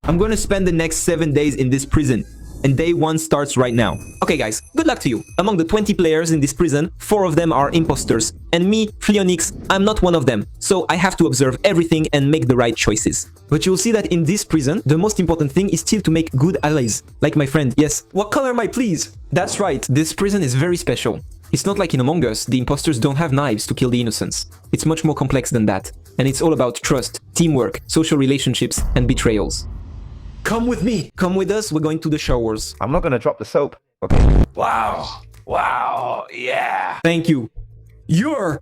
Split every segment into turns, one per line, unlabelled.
I'm gonna spend the next 7 days in this prison. And day 1 starts right now. Okay guys, good luck to you. Among the 20 players in this prison, 4 of them are imposters. And me, Fleonix, I'm not one of them. So I have to observe everything and make the right choices. But you'll see that in this prison, the most important thing is still to make good allies. Like my friend, yes. What color am I, please? That's right, this prison is very special. It's not like in Among Us, the imposters don't have knives to kill the innocents. It's much more complex than that. And it's all about trust, teamwork, social relationships, and betrayals. Come with me. Come with us. We're going to the showers.
I'm not gonna drop the soap. Okay.
Wow. Wow. Yeah. Thank you. You're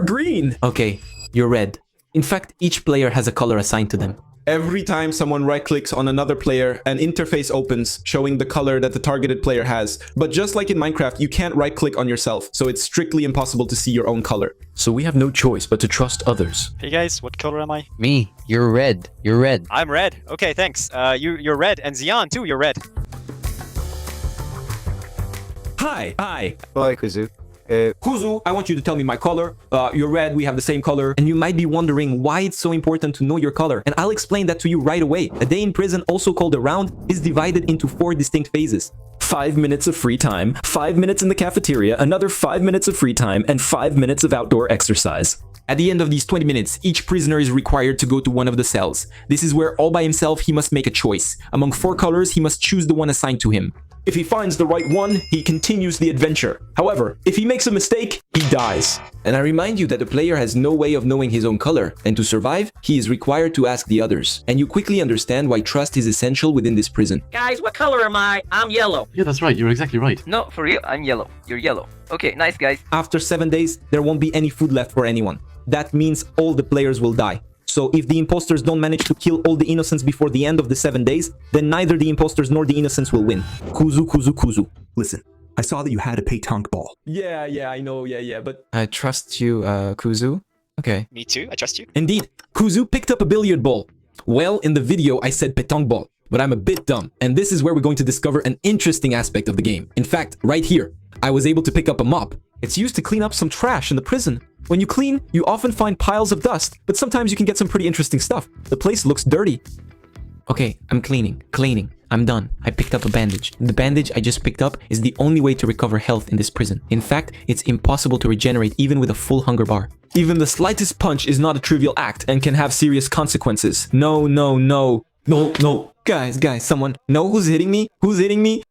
green. Okay. You're red. In fact, each player has a color assigned to them.
Every time someone right-clicks on another player, an interface opens showing the color that the targeted player has. But just like in Minecraft, you can't right-click on yourself, so it's strictly impossible to see your own color.
So we have no choice but to trust others.
Hey guys, what color am I?
Me, you're red. You're red.
I'm red. Okay, thanks. You're red, and Xian too. You're red.
Hi. Hi.
Bye, Kuzu.
Kuzu, I want you to tell me my color. You're red, we have the same color. And you might be wondering why it's so important to know your color. And I'll explain that to you right away. A day in prison, also called a round, is divided into 4 distinct phases.
5 minutes of free time, 5 minutes in the cafeteria, another 5 minutes of free time, and 5 minutes of outdoor exercise.
At the end of these 20 minutes, each prisoner is required to go to one of the cells. This is where all by himself he must make a choice. Among 4 colors, he must choose the one assigned to him. If he finds the right one, he continues the adventure. However, if he makes a mistake, he dies. And I remind you that the player has no way of knowing his own color, and to survive, he is required to ask the others. And you quickly understand why trust is essential within this prison.
Guys, what color am I? I'm yellow.
Yeah, that's right. You're exactly right.
No, for real, I'm yellow. You're yellow. Okay, nice guys.
After 7 days, there won't be any food left for anyone. That means all the players will die. So if the imposters don't manage to kill all the innocents before the end of the 7 days, then neither the imposters nor the innocents will win. Kuzu.
Listen, I saw that you had a pétanque ball.
Yeah, I know, but...
I trust you, Kuzu. Okay.
Me too. I trust you.
Indeed, Kuzu picked up a billiard ball. Well, in the video, I said pétanque ball, but I'm a bit dumb. And this is where we're going to discover an interesting aspect of the game. In fact, right here, I was able to pick up a mop. It's used to clean up some trash in the prison. When you clean, you often find piles of dust, but sometimes you can get some pretty interesting stuff. The place looks dirty. Okay, I'm cleaning. I'm done. I picked up a bandage. The bandage I just picked up is the only way to recover health in this prison. In fact, it's impossible to regenerate even with a full hunger bar. Even the slightest punch is not a trivial act and can have serious consequences. No. Guys, someone. No, who's hitting me?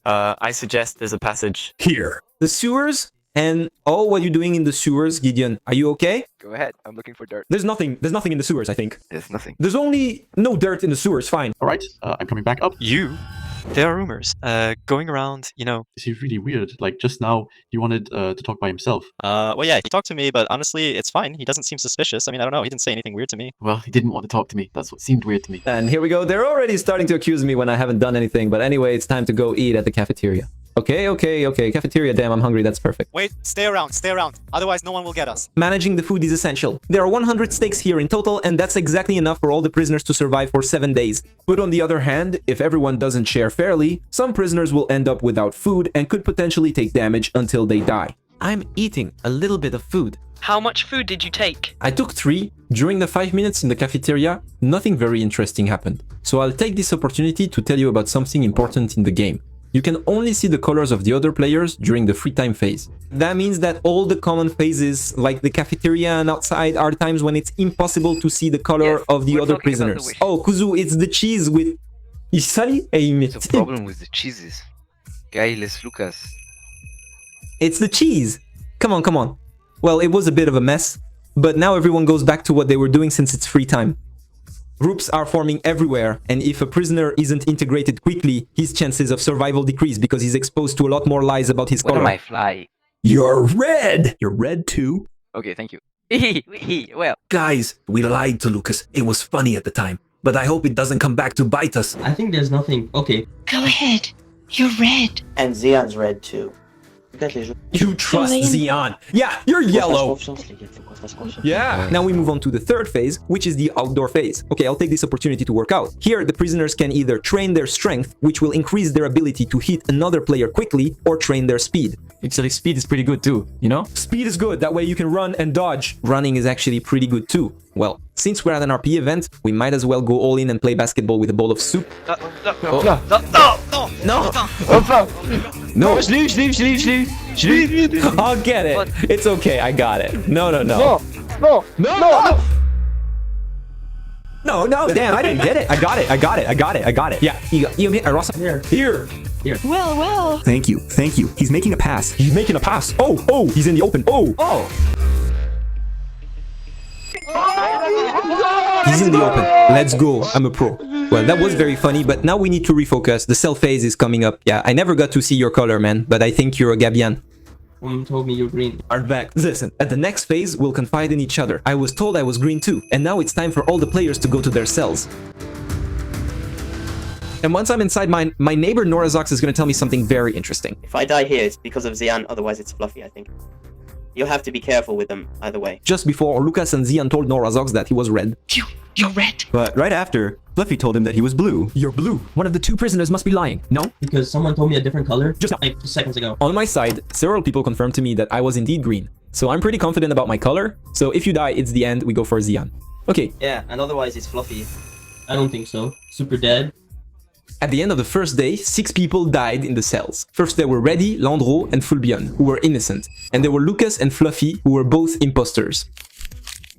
I suggest there's a passage
Here.
The sewers? And oh, what are you doing in the sewers, Gideon? Are you okay?
Go ahead. I'm looking for dirt.
There's nothing in the sewers, I think.
There's nothing.
There's only no dirt in the sewers, fine.
All right, I'm coming back up.
There are rumors going around, you know.
Is he really weird? Like, just now, he wanted to talk by himself.
Well, yeah, he talked to me, but honestly, it's fine. He doesn't seem suspicious. I mean, I don't know. He didn't say anything weird to me.
Well, he didn't want to talk to me. That's what seemed weird to me.
And here we go. They're already starting to accuse me when I haven't done anything. But anyway, it's time to go eat at the cafeteria. Okay. Cafeteria, damn, I'm hungry. That's perfect.
Wait, stay around. Otherwise, no one will get us.
Managing the food is essential. There are 100 steaks here in total, and that's exactly enough for all the prisoners to survive for 7 days. But on the other hand, if everyone doesn't share fairly, some prisoners will end up without food and could potentially take damage until they die. I'm eating a little bit of food.
How much food did you take?
I took 3. During the 5 minutes in the cafeteria, nothing very interesting happened. So I'll take this opportunity to tell you about something important in the game. You can only see the colors of the other players during the free time phase. That means that all the common phases, like the cafeteria and outside, are times when it's impossible to see the color of the other prisoners. Oh, Kuzu, it's the cheese with...
It's a problem with the cheeses. Gailes Lucas.
It's the cheese. Come on. Well, it was a bit of a mess, but now everyone goes back to what they were doing since it's free time. Groups are forming everywhere, and if a prisoner isn't integrated quickly, his chances of survival decrease because he's exposed to a lot more lies about his color.
What am I fly?
You're red! You're red too?
Okay, thank you.
Well,
Guys, we lied to Lucas. It was funny at the time. But I hope it doesn't come back to bite us.
I think there's nothing. Okay.
Go ahead. You're red.
And Xian's red too.
You trust Xian. Yeah, you're yellow. Yeah. Now we move on to the third phase, which is the outdoor phase. Okay, I'll take this opportunity to work out. Here, the prisoners can either train their strength, which will increase their ability to hit another player quickly, or train their speed.
Actually, speed is pretty good too, you know?
Speed is good. That way you can run and dodge.
Running is actually pretty good too. Well, since we're at an RP event, we might as well go all in and play basketball with a bowl of soup.
No,
I'll get it. It's okay, I got it. No, damn, I didn't get it. I got it. Yeah, you hit Ross.
Here.
Well.
Thank you. He's making a pass.
He's making a pass. Oh, he's in the open. Oh.
He's in the open. Let's go. I'm a pro. Well, that was very funny, but now we need to refocus. The cell phase is coming up. Yeah, I never got to see your color, man, but I think you're a Gabian.
Someone told me you're green.
Artback. Listen, at the next phase, we'll confide in each other. I was told I was green too, and now it's time for all the players to go to their cells. And once I'm inside mine, my neighbor Norazox is going to tell me something very interesting.
If I die here, it's because of Xian, otherwise it's Fluffy, I think. You'll have to be careful with them, either way.
Just before, Lucas and Xian told Norazox that he was red.
You're red.
But right after, Fluffy told him that he was blue.
You're blue.
one of the two prisoners must be lying. No?
Because someone told me a different color
Just
like 2 seconds ago.
On my side, several people confirmed to me that I was indeed green. So I'm pretty confident about my color. So if you die, it's the end. We go for Xian. Okay.
Yeah, and otherwise it's Fluffy. I don't think so. Super dead.
At the end of the first day, 6 people died in the cells. First there were Reddy, Landro, and Fulbion, who were innocent. And there were Lucas and Fluffy, who were both imposters.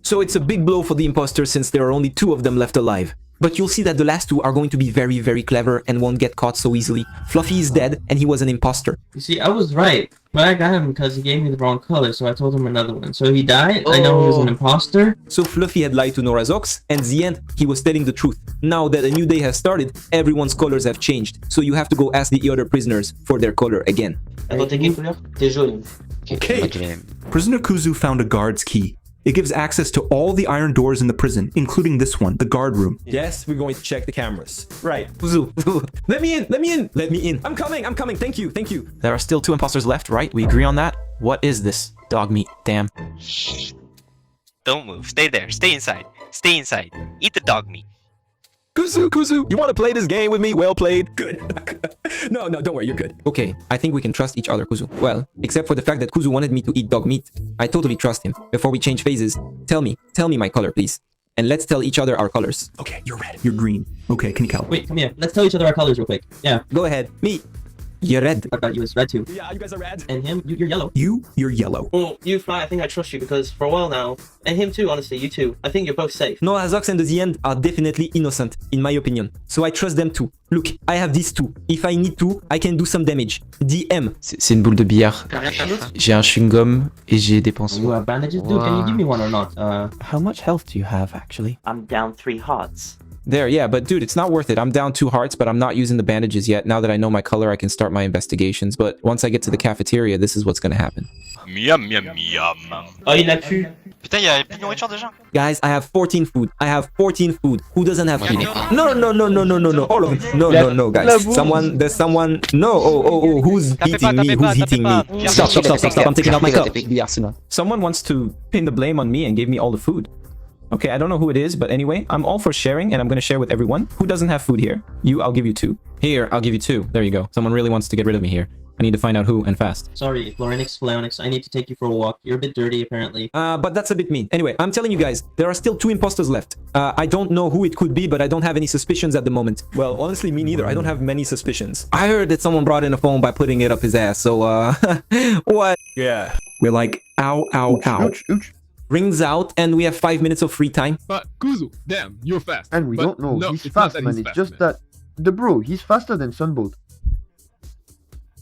So it's a big blow for the imposters since there are only 2 of them left alive. But you'll see that the last 2 are going to be very, very clever and won't get caught so easily. Fluffy is dead, and he was an imposter.
You see, I was right. But I got him because he gave me the wrong color, so I told him another one. So he died, I know he was an imposter.
So Fluffy had lied to Norazox, and at the end, he was telling the truth. Now that a new day has started, everyone's colors have changed. So you have to go ask the other prisoners for their color again.
T'es jaune.
Okay.
Prisoner Kuzu found a guard's key. It gives access to all the iron doors in the prison, including this one, the guard room.
Yes, we're going to check the cameras. Right.
Kuzu,
Let me in. I'm coming. Thank you.
There are still 2 imposters left, right? We agree on that? What is this? Dog meat. Damn.
Don't move. Stay there. Stay inside. Eat the dog meat.
Kuzu, you want to play this game with me? Well played. Good. No, don't worry, you're good.
Okay, I think we can trust each other, Kuzu. Well, except for the fact that Kuzu wanted me to eat dog meat. I totally trust him. Before we change phases, tell me my color, please. And let's tell each other our colors.
Okay, you're red. You're green. Okay, can you count?
Wait, come here. Let's tell each other our colors real quick. Yeah.
Go ahead. Me. You're red.
I thought you was red too.
Yeah, you guys are red.
And him, you're yellow.
You're yellow.
Well, you, Fly, I think I trust you because for a while now, and him too, honestly, you too. I think you're both safe.
Norazox and the End are definitely innocent, in my opinion. So I trust them too. Look, I have these 2. If I need to, I can do some damage. DM.
C'est une boule de billard. J'ai un chewing-gum et j'ai des pinceaux.
You have bandages, dude? Can you give me one or not?
How much health do you have, actually?
I'm down 3 hearts.
There, yeah, but dude, it's not worth it. I'm down 2 hearts, but I'm not using the bandages yet. Now that I know my color, I can start my investigations. But once I get to the cafeteria, this is what's gonna happen.
Miam.
Oh, il a pu.
Putain, y'a plus de nourriture déjà.
Guys, I have 14 food. Who doesn't have food? No. All of them. No, guys. There's someone. No. Oh. Who's hitting me? Stop. I'm taking out my cup.
Someone wants to pin the blame on me and gave me all the food. Okay, I don't know who it is, but anyway, I'm all for sharing, and I'm gonna share with everyone. Who doesn't have food here? You, I'll give you 2. Here, I'll give you 2. There you go. Someone really wants to get rid of me here. I need to find out who, and fast.
Sorry, Florinix, Flaonix, I need to take you for a walk. You're a bit dirty, apparently.
But that's a bit mean. Anyway, I'm telling you guys, there are still 2 imposters left. I don't know who it could be, but I don't have any suspicions at the moment.
Well, honestly, me neither. I don't have many suspicions.
I heard that someone brought in a phone by putting it up his ass, so, what?
Yeah.
We're like, ow.
Ouch.
Rings out, and we have 5 minutes of free time.
But Kuzu, damn, you're fast.
And we don't know.
No,
he's
it's not
fast,
that
man.
he's
It's
fast,
just
man.
that the bro, he's faster than Sunbolt.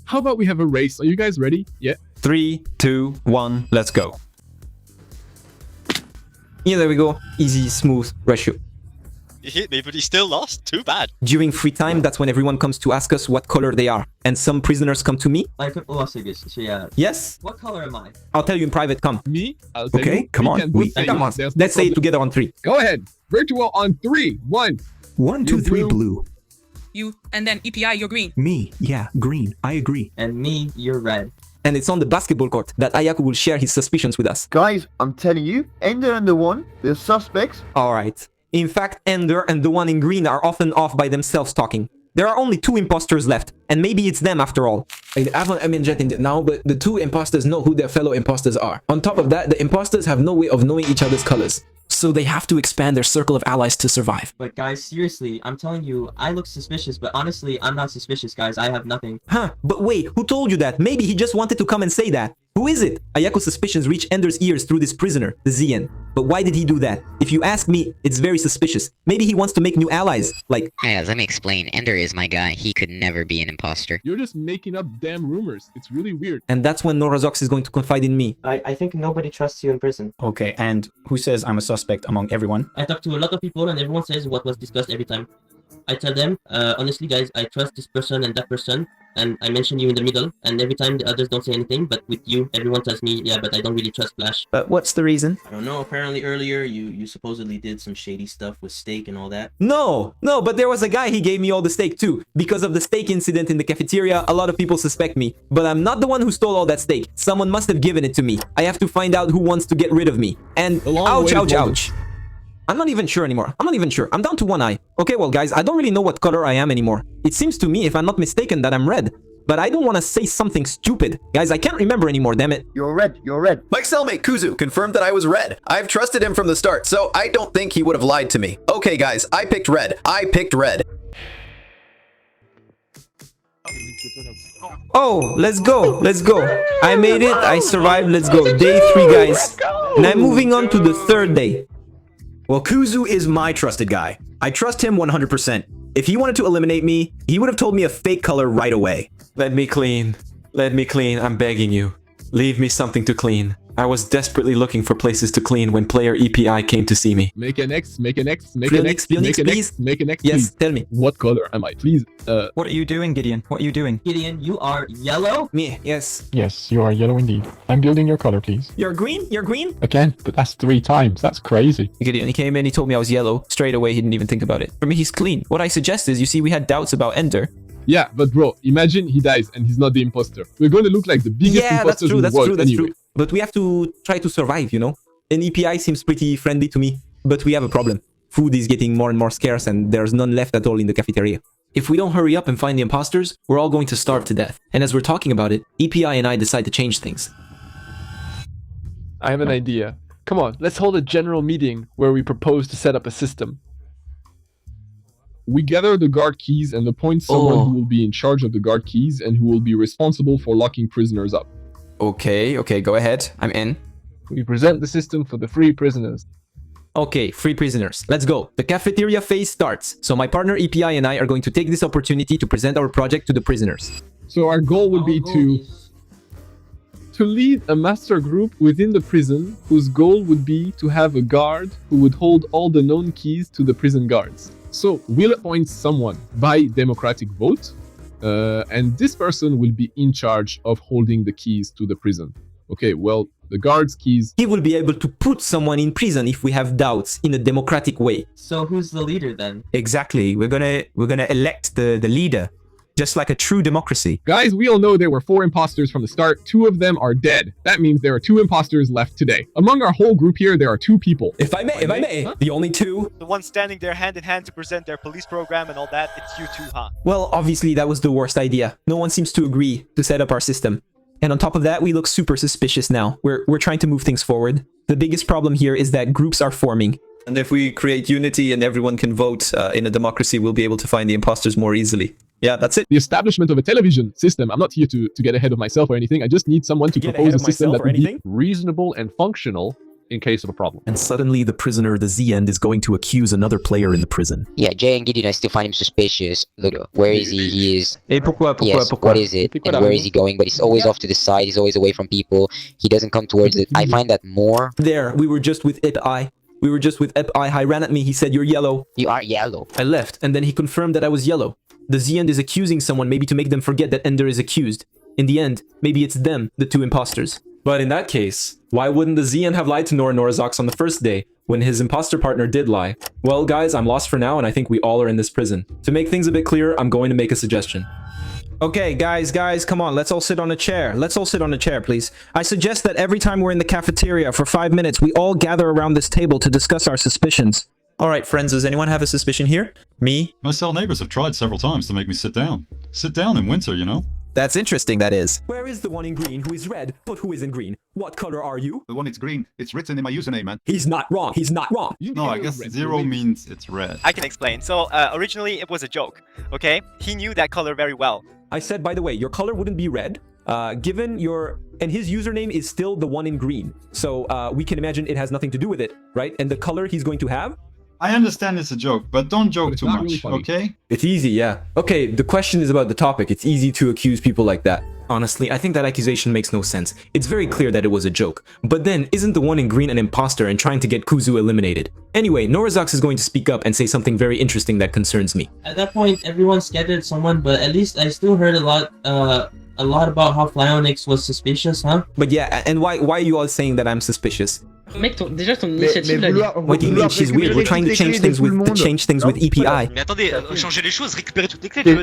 How about we have a race? Are you guys ready? Yeah.
3, 2, 1, let's go.
Yeah, there we go. Easy, smooth ratio.
He hit me, but he still lost. Too bad.
During free time, that's when everyone comes to ask us what color they are. And some prisoners come to me. Yes?
What color am I?
I'll tell you in private, come.
Me? I'll tell
Okay,
you.
come
We
on.
can both say
Come on.
yes, there's no
Let's say it
problem.
together on 3.
Go ahead. Virtual on 3. 1.
1, 2, 3,
blue.
blue.
You, and then EPI, you're green.
Me, yeah, green. I agree.
And me, you're red.
And it's on the basketball court that Ayaku will share his suspicions with us.
Guys, I'm telling you, Ender and the one, they're suspects.
Alright. In fact, Ender and the one in green are often off by themselves talking. There are only 2 imposters left, and maybe it's them after all.
Like, I haven't injected it now, but the 2 imposters know who their fellow imposters are. On top of that, the imposters have no way of knowing each other's colors.
So they have to expand their circle of allies to survive.
But guys, seriously, I'm telling you, I look suspicious, but honestly, I'm not suspicious, guys. I have nothing.
Huh, but wait, who told you that? Maybe he just wanted to come and say that. Who is it? Ayako's suspicions reach Ender's ears through this prisoner, the Zian. But why did he do that? If you ask me, it's very suspicious. Maybe he wants to make new allies, like...
Yeah, let me explain. Ender is my guy. He could never be an imposter.
You're just making up damn rumors. It's really weird.
And that's when Norazox is going to confide in me.
I think nobody trusts you in prison.
Okay, and who says I'm a suspect among everyone?
I talk to a lot of people and everyone says what was discussed every time. I tell them, honestly guys, I trust this person and that person, and I mention you in the middle, and every time the others don't say anything, but with you, everyone tells me, yeah, but I don't really trust Flash.
But what's the reason?
I don't know, apparently earlier you supposedly did some shady stuff with steak and all that.
No, but there was a guy he gave me all the steak too. Because of the steak incident in the cafeteria, a lot of people suspect me. But I'm not the one who stole all that steak. Someone must have given it to me. I have to find out who wants to get rid of me. And ouch, ouch, ouch. I'm not even sure anymore. I'm not even sure. I'm down to 1 eye. Okay, well, guys, I don't really know what color I am anymore. It seems to me, if I'm not mistaken, that I'm red. But I don't want to say something stupid. Guys, I can't remember anymore, damn it.
You're red, you're red.
My cellmate Kuzu confirmed that I was red. I've trusted him from the start, so I don't think he would have lied to me. Okay, guys, I picked red. I picked red.
Oh, let's go. Let's go. I made it. I survived. Let's go. Day 3, guys. Now moving on to the 3rd day.
Well, Kuzu is my trusted guy. I trust him 100%. If he wanted to eliminate me, he would have told me a fake color right away.
Let me clean. Let me clean. I'm begging you. Leave me something to clean. I was desperately looking for places to clean when player EPI came to see me.
Make an X, make an X, make an X, make an X, make an X,
Yes,
please.
tell me.
What color am I? Please,
What are you doing, Gideon? What are you doing?
Gideon, you are yellow?
Me, yes.
yes, you are yellow indeed. I'm building your color, please.
You're green? You're green?
Again, but that's 3 times. That's crazy.
Gideon, he came in, he told me I was yellow. Straight away, he didn't even think about it. For me, he's clean. What I suggest is, you see, we had doubts about Ender.
Yeah, but bro, imagine he dies and he's not the imposter. We're going to look like the biggest
Yeah, that's
imposters
true,
in the
that's
world
true, that's
anyway.
true. But we have to try to survive, you know? And EPI seems pretty friendly to me. But we have a problem. Food is getting more and more scarce and there's none left at all in the cafeteria.
If we don't hurry up and find the imposters, we're all going to starve to death. And as we're talking about it, EPI and I decide to change things.
I have an idea. Come on, let's hold a general meeting where we propose to set up a system. We gather the guard keys and appoint someone who will be in charge of the guard keys and who will be responsible for locking prisoners up.
Okay, go ahead. I'm in.
We present the system for the free prisoners.
Okay, free prisoners. Let's go. The cafeteria phase starts. So my partner EPI and I are going to take this opportunity to present our project to the prisoners.
So our goal would be to lead a master group within the prison whose goal would be to have a guard who would hold all the known keys to the prison guards. So we'll appoint someone by democratic vote, and this person will be in charge of holding the keys to the prison. Okay, well, the guard's keys...
He will be able to put someone in prison if we have doubts in a democratic way.
So who's the leader then?
Exactly. We're gonna elect the leader. Just like a true democracy.
Guys, we all know there were 4 imposters from the start. 2 of them are dead. That means there are 2 imposters left today. Among our whole group here, there are 2 people.
If I may,
huh?
The only 2.
The ones standing there hand in hand to present their police program and all that, it's you 2, huh?
Well, obviously that was the worst idea. No one seems to agree to set up our system. And on top of that, we look super suspicious now. We're trying to move things forward. The biggest problem here is that groups are forming.
And if we create unity and everyone can vote in a democracy, we'll be able to find the imposters more easily. Yeah, that's it.
The establishment of a television system. I'm not here to get ahead of myself or anything. I just need someone to propose a system that would be reasonable and functional in case of a problem.
And suddenly the prisoner, the Z-End, is going to accuse another player in the prison.
Yeah, Jay and Gideon, I still find him suspicious. Look, where is he? He is...
pourquoi?
What is it? And where is he going? But he's always off to the side. He's always away from people. He doesn't come towards it. I find that more...
There, we were just with EPI. He ran at me. He said, "You're yellow."
You are yellow.
I left, and then he confirmed that I was yellow. The Z-End is accusing someone, maybe to make them forget that Ender is accused. In the end, maybe it's them, the 2 imposters.
But in that case, why wouldn't the ZN have lied to Norazox on the first day, when his imposter partner did lie? Well, guys, I'm lost for now, and I think we all are in this prison. To make things a bit clearer, I'm going to make a suggestion.
Okay, guys, come on, let's all sit on a chair. Let's all sit on a chair, please. I suggest that every time we're in the cafeteria for 5 minutes, we all gather around this table to discuss our suspicions.
All right, friends, does anyone have a suspicion here? Me?
My cell neighbors have tried several times to make me sit down. Sit down in winter, you know?
That's interesting, that is.
Where is the one in green who is red, but who isn't green? What color are you?
The one that's green, it's written in my username, man.
He's not wrong. He's not wrong.
No, I guess 0 means it's red.
I can explain. So originally it was a joke, okay? He knew that color very well.
I said, by the way, your color wouldn't be red. Given your... And his username is still the one in green. So we can imagine it has nothing to do with it, right? And the color he's going to have...
I understand it's a joke, but don't joke too much, okay?
It's easy, yeah. Okay, the question is about the topic. It's easy to accuse people like that. Honestly, I think that accusation makes no sense. It's very clear that it was a joke. But then, isn't the one in green an imposter and trying to get Kuzu eliminated? Anyway, Norazox is going to speak up and say something very interesting that concerns me.
At that point, everyone scattered someone, but at least I still heard a lot about how Flyonix was suspicious, huh?
But yeah, and why are you all saying that I'm suspicious?
Mec, déjà ton initiative là.
What do you mean she's weird? We're trying to change things with EPI.
Mais attendez, changer les choses, récupérer toutes les clés, tu veux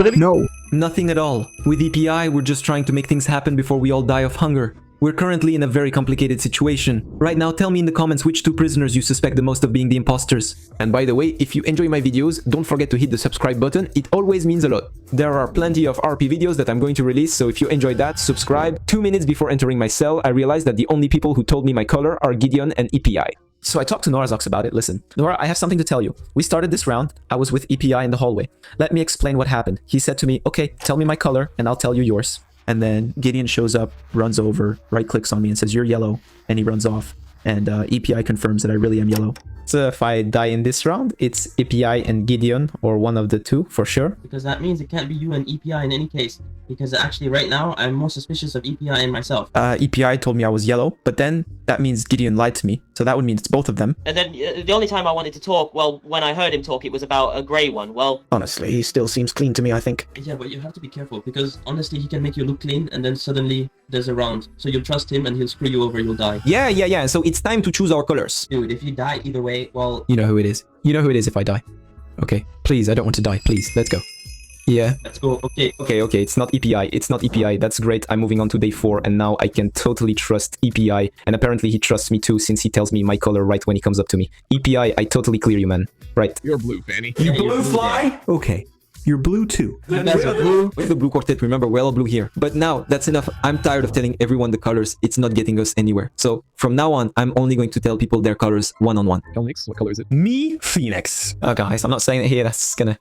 dire?
No, nothing at all. With EPI, we're just trying to make things happen before we all die of hunger. We're currently in a very complicated situation. Right now, tell me in the comments which 2 prisoners you suspect the most of being the imposters. And by the way, if you enjoy my videos, don't forget to hit the subscribe button. It always means a lot. There are plenty of RP videos that I'm going to release, so if you enjoyed that, subscribe. 2 minutes before entering my cell, I realized that the only people who told me my color are Gideon and EPI.
So I talked to Norazox about it. Listen, Nora, I have something to tell you. We started this round. I was with EPI in the hallway. Let me explain what happened. He said to me, okay, tell me my color and I'll tell you yours. And then Gideon shows up, runs over, right-clicks on me and says, you're yellow. And he runs off. And EPI confirms that I really am yellow. So if I die in this round, it's EPI and Gideon, or one of the 2, for sure.
Because that means it can't be you and EPI in any case. Because actually right now, I'm more suspicious of EPI and myself.
EPI told me I was yellow, but then that means Gideon lied to me. So that would mean it's both of them.
And then the only time I wanted to talk, well, when I heard him talk, it was about a grey one. Well,
honestly, he still seems clean to me, I think.
Yeah, but you have to be careful, because honestly, he can make you look clean, and then suddenly there's a round. So you'll trust him, and he'll screw you over, you'll die.
Yeah, so it's time to choose our colors.
Dude, if you die either way, well...
You know who it is. You know who it is if I die. Okay, please, I don't want to die, please, let's go. Yeah.
Let's go, okay.
Okay, it's not EPI, it's not EPI, that's great. I'm moving on to day 4, and now I can totally trust EPI, and apparently he trusts me too, since he tells me my color right when he comes up to me. EPI, I totally clear you, man. Right.
You're blue, Fanny.
You blue fly?
Okay. You're blue too.
We're the blue quartet, remember, we're all blue here. But now, that's enough. I'm tired of telling everyone the colors. It's not getting us anywhere. So, from now on, I'm only going to tell people their colors one-on-one.
Phoenix, what color is it?
Me, Phoenix.
Oh, guys, I'm not saying it here. That's gonna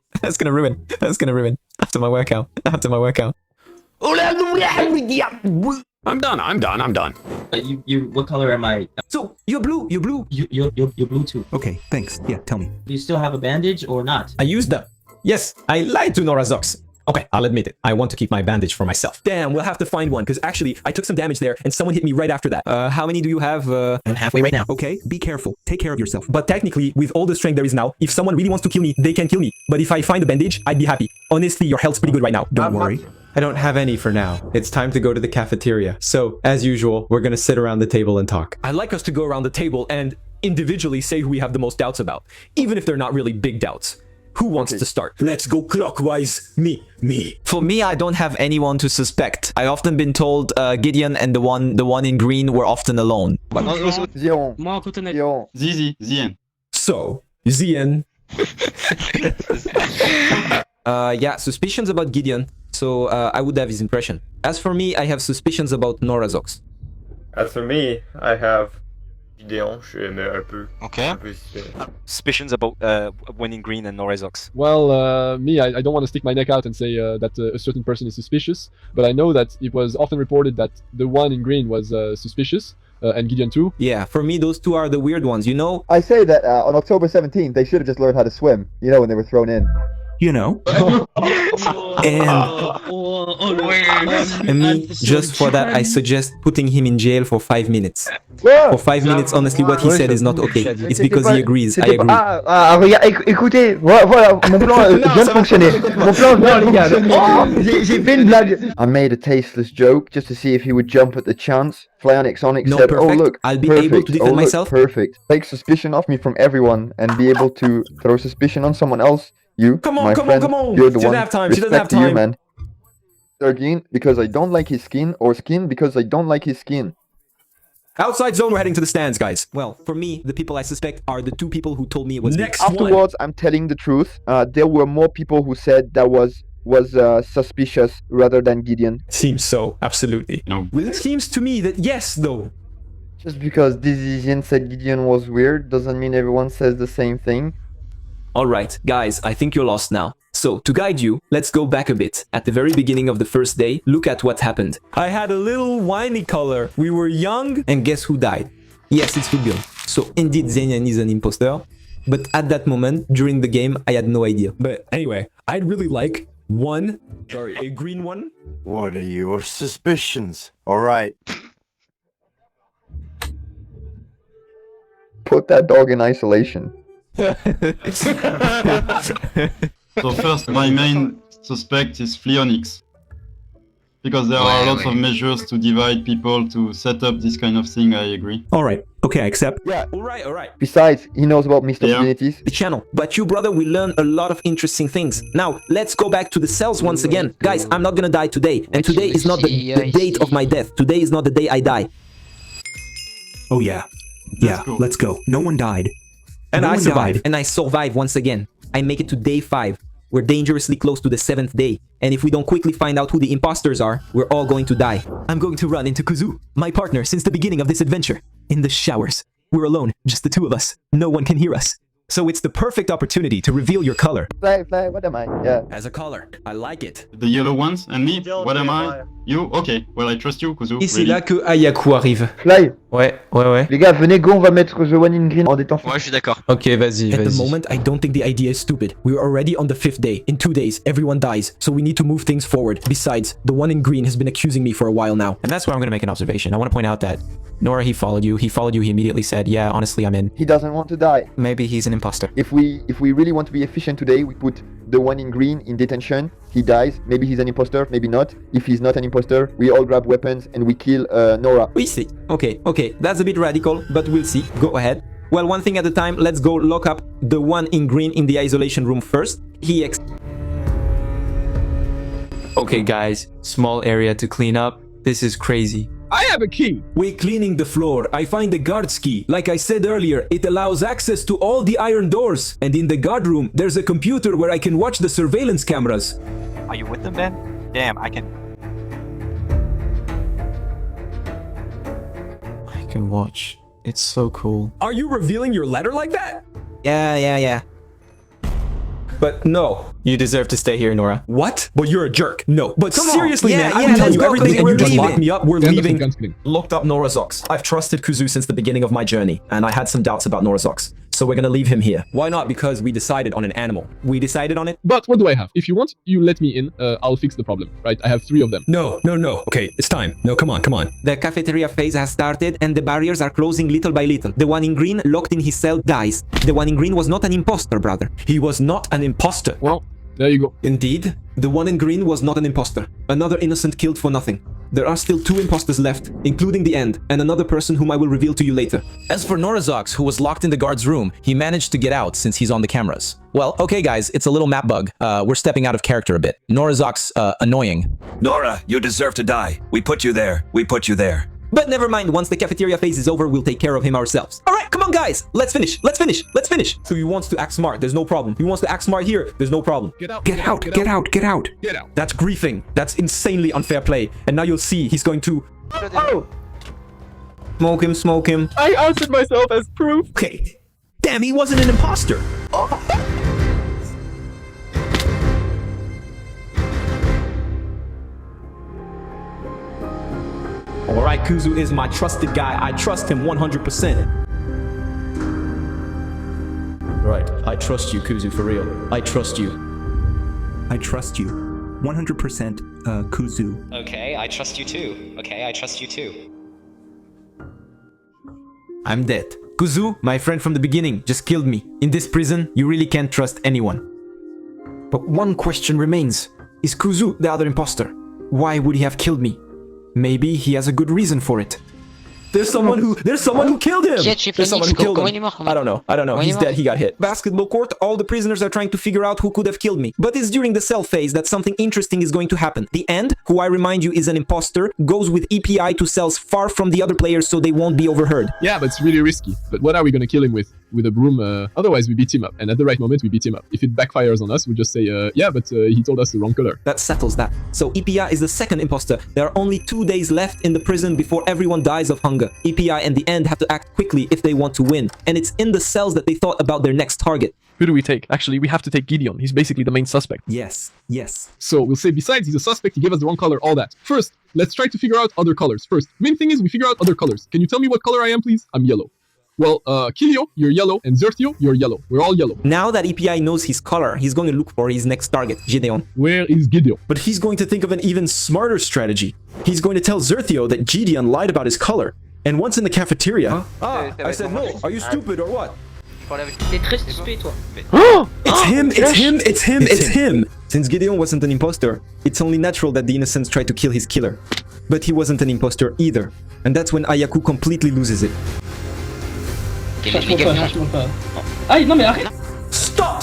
ruin. That's gonna ruin. After my workout.
I'm done.
What color am I?
So, you're blue.
You're blue too.
Okay, thanks. Yeah, tell me.
Do you still have a bandage or not?
I used them. Yes, I lied to Norazox. Okay, I'll admit it. I want to keep my bandage for myself. Damn, we'll have to find one, because actually, I took some damage there, and someone hit me right after that. How many do you have?
I'm halfway right now. Okay, be careful. Take care of yourself.
But technically, with all the strength there is now, if someone really wants to kill me, they can kill me. But if I find a bandage, I'd be happy. Honestly, your health's pretty good right now.
Don't worry.
I don't have any for now. It's time to go to the cafeteria. So, as usual, we're gonna sit around the table and talk.
I'd like us to go around the table and individually say who we have the most doubts about, even if they're not really big doubts. Who wants to start? Let's go clockwise. Me.
For me, I don't have anyone to suspect. I've often been told Gideon and the one in green were often alone.
Zizi, Zien.
So, Zien. Yeah, suspicions about Gideon. So, I would have his impression. As for me, I have suspicions about Norazox.
As for me, I have Gideon,
Okay. Suspicions about winning green and Norazox.
Well, me, I don't want to stick my neck out and say that a certain person is suspicious, but I know that it was often reported that the one in green was suspicious, and Gideon too.
Yeah, for me, those 2 are the weird ones, you know?
I say that on October 17th, they should have just learned how to swim, you know, when they were thrown in.
You know.
And me, just for that, I suggest putting him in jail for 5 minutes.
Ouais.
For 5 minutes, honestly, what he said is not okay. It's because he agrees. I agree.
Regarde, écoutez, voilà, mon plan vient de fonctionner. Mon plan vient, les gars. Oh, j'ai fait une blague. I made a tasteless joke just to see if he would jump at the chance. Flyonix
No,
said,
perfect.
oh look,
I'll be
perfect.
able to defend myself.
Perfect. Take suspicion off me from everyone and be able to throw suspicion on someone else. You,
come on,
my
come
friend,
on, come on.
You're the
She
one.
doesn't have time. She doesn't have
Respect to you,
time.
man. Green because I don't like his skin, or skin because I don't like his skin.
Outside zone, we're heading to the stands, guys.
Well, for me, the people I suspect are the two people who told me it was me.
Afterwards, I'm telling the truth. There were more people who said that was suspicious rather than Gideon.
Seems so, absolutely.
No.
Well, it seems to me that yes, though.
Just because Decision said Gideon was weird doesn't mean everyone says the same thing.
Alright, guys, I think you're lost now. So, to guide you, let's go back a bit. At the very beginning of the first day, look at what happened.
I had a little whiny color. We were young.
And guess who died? Yes, it's Rubion. So, indeed, Zenian is an imposter. But at that moment, during the game, I had no idea.
But anyway, I'd really like a green one.
What are your suspicions? Alright.
Put that dog in isolation.
So first, my main suspect is Fleonix. Because there are lots of measures to divide people to set up this kind of thing, I agree.
Alright, okay, I accept.
Yeah.
Alright.
Besides, he knows about Mr. Divinities.
The channel. But you, brother, we learn a lot of interesting things. Now, let's go back to the cells once again. Guys, I'm not gonna die today. And today is not the date of my death. Today is not the day I die.
Oh yeah. Yeah, let's go. No one died.
And I survived.
died.
And I survive once again. I make it to day 5. We're dangerously close to the 7th day. And if we don't quickly find out who the imposters are, we're all going to die. I'm going to run into Kuzu, my partner since the beginning of this adventure. In the showers. We're alone, just the two of us. No one can hear us.
So it's the perfect opportunity to reveal your color.
Fly, what am I? Yeah.
As a color. I like it.
The yellow ones, and me? What am I? You? Okay, well I trust you, Kuzu.
Et c'est là que Ayaku arrive.
Fly.
Ouais.
Les gars, venez go, on va mettre The One in Green en détention.
Ouais, je suis d'accord.
Ok, vas-y.
At the moment, I don't think the idea is stupid. We're already on the 5th day. In 2 days, everyone dies. So we need to move things forward. Besides, the one in green has been accusing me for a while now.
And that's where I'm going to make an observation. I want to point out that Nora, he followed you. He immediately said, yeah, honestly, I'm in.
He doesn't want to die.
Maybe he's an imposter.
If we really want to be efficient today, we put the one in green in detention. He dies. Maybe he's an imposter, maybe not. If he's not an imposter, we all grab weapons and we kill Nora.
We see. Okay. That's a bit radical, but we'll see. Go ahead. Well, one thing at a time. Let's go lock up the one in green in the isolation room first.
Okay, guys. Small area to clean up. This is crazy.
I have a key.
We're cleaning the floor. I find the guard's key. Like I said earlier, it allows access to all the iron doors. And in the guard room, there's a computer where I can watch the surveillance cameras.
Are you with them, Ben? Damn, I can
watch. It's so cool.
Are you revealing your letter like that?
Yeah.
But no.
You deserve to stay here, Nora.
What? But you're a jerk. No. But
Come on.
seriously,
Yeah,
man, I will tell
let's
you
go,
everything and
we're
you just lock
leaving.
me up. We're
Yeah,
leaving.
gunsmithing.
Looked up Norazox. I've trusted Kuzu since the beginning of my journey, and I had some doubts about Norazox. So we're gonna leave him here. Why not? Because we decided on an animal. We decided on it?
But what do I have? If you want, you let me in. I'll fix the problem, right? I have 3 of them.
No. Okay, it's time. No, come on.
The cafeteria phase has started and the barriers are closing little by little. The one in green, locked in his cell, dies. The one in green was not an imposter, brother.
He was not an imposter.
Well, there you go.
Indeed, the one in green was not an imposter. Another innocent killed for nothing. There are still 2 imposters left, including the end, and another person whom I will reveal to you later.
As for Norazox, who was locked in the guard's room, he managed to get out since he's on the cameras. Well, okay guys, it's a little map bug. We're stepping out of character a bit. Norazox, annoying.
Nora, you deserve to die. We put you there.
But never mind, once the cafeteria phase is over, we'll take care of him ourselves. Alright, come on guys, let's finish.
So he wants to act smart, there's no problem. He wants to act smart here, there's no problem.
Get out.
Get out.
That's griefing. That's insanely unfair play. And now you'll see he's going to...
Oh!
Smoke him.
I answered myself as proof.
Okay. Damn, he wasn't an imposter. Alright, Kuzu is my trusted guy. I trust him 100%. Right, I trust you, Kuzu, for real. I trust you.
I trust you. 100% Kuzu.
Okay, I trust you too.
I'm dead. Kuzu, my friend from the beginning, just killed me. In this prison, you really can't trust anyone. But one question remains. Is Kuzu the other imposter? Why would he have killed me? Maybe he has a good reason for it.
There's someone who killed him. There's someone who killed him. I don't know. He's dead. He got hit. Basketball court, all the prisoners are trying to figure out who could have killed me. But it's during the cell phase that something interesting is going to happen. The End, who I remind you is an imposter, goes with EPI to cells far from the other players so they won't be overheard.
Yeah, but it's really risky. But what are we gonna kill him with? With a broom? Otherwise, we beat him up. And at the right moment, we beat him up. If it backfires on us, we'll just say, yeah, but he told us the wrong color.
That settles that. So EPI is the second imposter. There are only 2 days left in the prison before everyone dies of hunger. EPI and the End have to act quickly if they want to win. And it's in the cells that they thought about their next target.
Who do we take? Actually, we have to take Gideon. He's basically the main suspect.
Yes.
So we'll say, besides he's a suspect, he gave us the wrong color, all that. First, let's try to figure out other colors. First, main thing is we figure out other colors. Can you tell me what color I am, please? I'm yellow. Well, Kilio, you're yellow, and Zerthio, you're yellow. We're all yellow.
Now that EPI knows his color, he's going to look for his next target, Gideon.
Where is Gideon?
But he's going to think of an even smarter strategy. He's going to tell Zerthio that Gideon lied about his color. And once in the cafeteria...
I said no. Are you stupid or what?
It's him!
Since Gideon wasn't an imposter, it's only natural that the innocents try to kill his killer. But he wasn't an imposter either. And that's when Ayaku completely loses it.
Stop!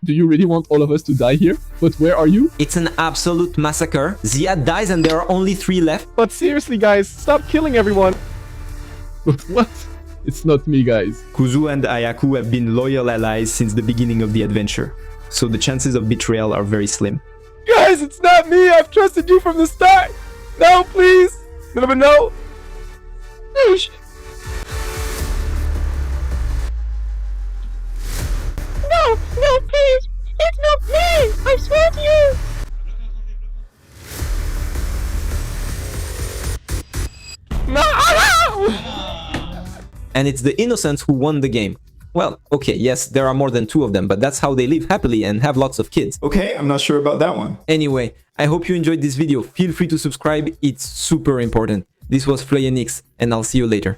Do you really want all of us to die here? But where are you?
It's an absolute massacre. Ziad dies and there are only 3 left.
But seriously, guys, stop killing everyone. But what? It's not me, guys.
Kuzu and Ayaku have been loyal allies since the beginning of the adventure. So the chances of betrayal are very slim.
Guys, it's not me! I've trusted you from the start! No, please! No! No, please! It's not me! I swear to you!
And it's the innocents who won the game. Well, okay, yes, there are more than 2 of them, but that's how they live happily and have lots of kids.
Okay, I'm not sure about that one.
Anyway, I hope you enjoyed this video. Feel free to subscribe, it's super important. This was Flyanix, and I'll see you later.